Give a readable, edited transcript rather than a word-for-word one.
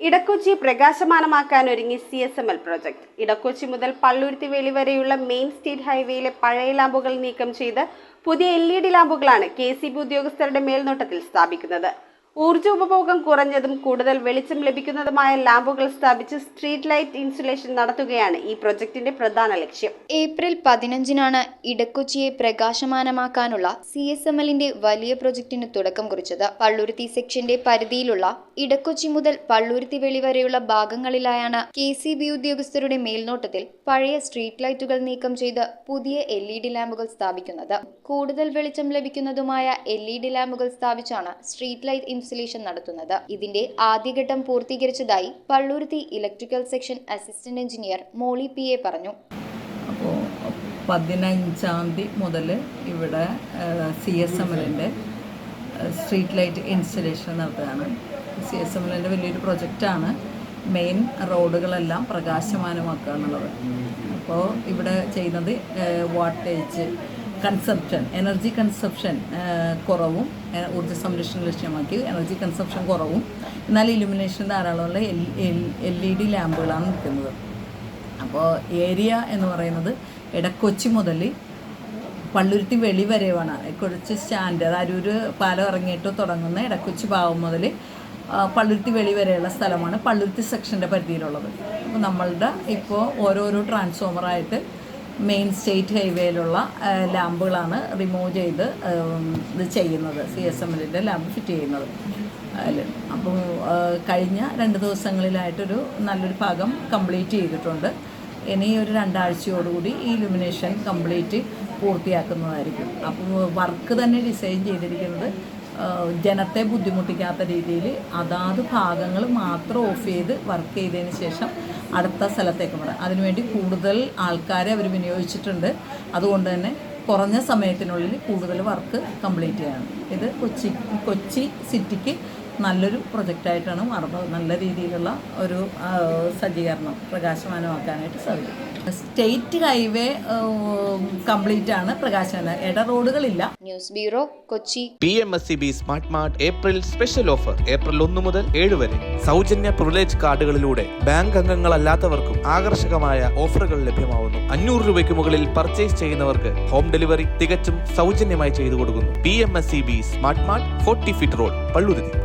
ഇടക്കൊച്ചി പ്രകാശമാനമാക്കാനൊരുങ്ങി CSML project. Edakochi മുതൽ പള്ളുരുത്തി വേളി വരെയുള്ള മെയിൻ സ്റ്റേറ്റ് ഹൈവേയിലെ പഴയ ലാമ്പുകൾ നീക്കം ചെയ്ത് പുതിയ LED ലാമ്പുകളാണ് KCB ഉദ്യോഗസ്ഥരുടെ മേൽനോട്ടത്തിൽ സ്ഥാപിക്കുന്നത്. ഊർജ്ജ ഉപഭോഗം കുറഞ്ഞതും കൂടുതൽ വെളിച്ചം ലഭിക്കുന്നതുമായ ലാമ്പുകൾ സ്ഥാപിച്ച് സ്ട്രീറ്റ് ലൈറ്റ് ഇൻസുലേഷൻ നടത്തുകയാണ് ഈ പ്രൊജക്ടിന്റെ പ്രധാന ലക്ഷ്യം. ഏപ്രിൽ 15-നാണ് ഇടക്കൊച്ചിയെ പ്രകാശമാനമാക്കാനുള്ള CSMLന്റെ വലിയ പ്രൊജക്ടിന് തുടക്കം കുറിച്ചത്. പള്ളുരുത്തി സെക്ഷന്റെ പരിധിയിലുള്ള ഇടക്കൊച്ചി മുതൽ പള്ളുരുത്തി വെളി വരെയുള്ള ഭാഗങ്ങളിലായാണ് KCB ഉദ്യോഗസ്ഥരുടെ മേൽനോട്ടത്തിൽ പഴയ സ്ട്രീറ്റ് ലൈറ്റുകൾ നീക്കം ചെയ്ത് പുതിയ LED ലാമ്പുകൾ സ്ഥാപിക്കുന്നത്. കൂടുതൽ വെളിച്ചം ലഭിക്കുന്നതുമായ LED ലാമ്പുകൾ സ്ഥാപിച്ചാണ് സ്ട്രീറ്റ് ലൈറ്റ് ഇൻസുലേഷൻ നടത്തുന്നത്. ഇതിന്റെ ആദ്യഘട്ടം പൂർത്തീകരിച്ചതായി Palluruthy electrical section assistant engineer Molly PA പറഞ്ഞു. അപ്പോൾ 15-ാം തീയതി മുതൽ ഇവിടെ CSMLന്റെ സ്ട്രീറ്റ് ലൈറ്റ് ഇൻസ്റ്റലേഷൻ നടത്തുകയാണ്. CSMLന്റെ വലിയൊരു പ്രൊജക്റ്റാണ്. മെയിൻ റോഡുകളെല്ലാം പ്രകാശമാനമാക്കുക എന്നുള്ളത്. അപ്പോൾ ഇവിടെ ചെയ്യുന്നത് വാട്ടേജ് കൺസപ്ഷൻ, എനർജി കൺസപ്ഷൻ കുറവും, ഊർജ്ജ സംരക്ഷണം ലക്ഷ്യമാക്കി എനർജി കൺസപ്ഷൻ കുറവും, എന്നാൽ ഇലുമിനേഷൻ ധാരാളമുള്ള LED ലാമ്പുകളാണ് നിൽക്കുന്നത്. അപ്പോൾ ഏരിയ എന്ന് പറയുന്നത് ഇടക്കൊച്ചി മുതൽ പള്ളുരുത്തി വെളി വരെയാണ്. ഇടക്കൊച്ചി സ്റ്റാൻഡ് അരൂർ പാലം ഇറങ്ങിയിട്ട് തുടങ്ങുന്ന ഇടക്കൊച്ചി ഭാഗം മുതൽ പള്ളുരുത്തി വെളി വരെയുള്ള സ്ഥലമാണ് പള്ളുരുത്തി സെക്ഷൻ്റെ പരിധിയിലുള്ളത്. അപ്പോൾ നമ്മളുടെ ഇപ്പോൾ ഓരോരോ ട്രാൻസ്ഫോമറായിട്ട് മെയിൻ സ്റ്റേറ്റ് ഹൈവേയിലുള്ള ലാമ്പുകളാണ് റിമൂവ് ചെയ്ത് ഇത് ചെയ്യുന്നത്, CSMLന്റെ ലാമ്പ് ഫിറ്റ് ചെയ്യുന്നത്. അപ്പോൾ കഴിഞ്ഞ 2 ദിവസങ്ങളിലായിട്ടൊരു നല്ലൊരു ഭാഗം കംപ്ലീറ്റ് ചെയ്തിട്ടുണ്ട്. ഇനി ഒരു 2 ആഴ്ചയോടുകൂടി ഈ ഇലുമിനേഷൻ കംപ്ലീറ്റ് പൂർത്തിയാക്കുന്നതായിരിക്കും. അപ്പോൾ വർക്ക് തന്നെ ഡിസൈൻ ചെയ്തിരിക്കുന്നത് ജനത്തെ ബുദ്ധിമുട്ടിക്കാത്ത രീതിയിൽ അതാത് ഭാഗങ്ങൾ മാത്രം ഓഫ് ചെയ്ത് വർക്ക് ചെയ്തതിന് ശേഷം അടുത്ത സ്ഥലത്തേക്ക് മാറാം. അതിനുവേണ്ടി കൂടുതൽ ആൾക്കാരെ അവർ വിനിയോഗിച്ചിട്ടുണ്ട്. അതുകൊണ്ട് തന്നെ കുറഞ്ഞ സമയത്തിനുള്ളിൽ കൂടുതൽ വർക്ക് കംപ്ലീറ്റ് ചെയ്യണം. ഇത് കൊച്ചി സിറ്റിക്ക് നല്ലൊരു പ്രൊജക്റ്റായിട്ടാണ് മാറുന്നത്. നല്ല രീതിയിലുള്ള ഒരു സജ്ജീകരണം പ്രകാശമാനമാക്കാനായിട്ട് സാധിക്കും. സ്റ്റേറ്റ് ഹൈവേ കംപ്ലീറ്റ് ആണ് പ്രകാശമാനം, ഇട റോഡുകളില്ല. News bureau, Kochi. PMSCB smart mart April special offer. April 1 മുതൽ 7 വരെ സൗജന്യ പ്രിവിലേജ് കാർഡുകളിലൂടെ ബാങ്ക് അംഗങ്ങളല്ലാത്തവർക്കും ആകർഷകമായ ഓഫറുകൾ ലഭ്യമാവുന്നു. 500 രൂപയ്ക്ക് മുകളിൽ പർച്ചേസ് ചെയ്യുന്നവർക്ക് ഹോം ഡെലിവറി തികച്ചും സൗജന്യമായി ചെയ്തു കൊടുക്കുന്നു. PMSCB smart mart 40 feet road, Palluruthy.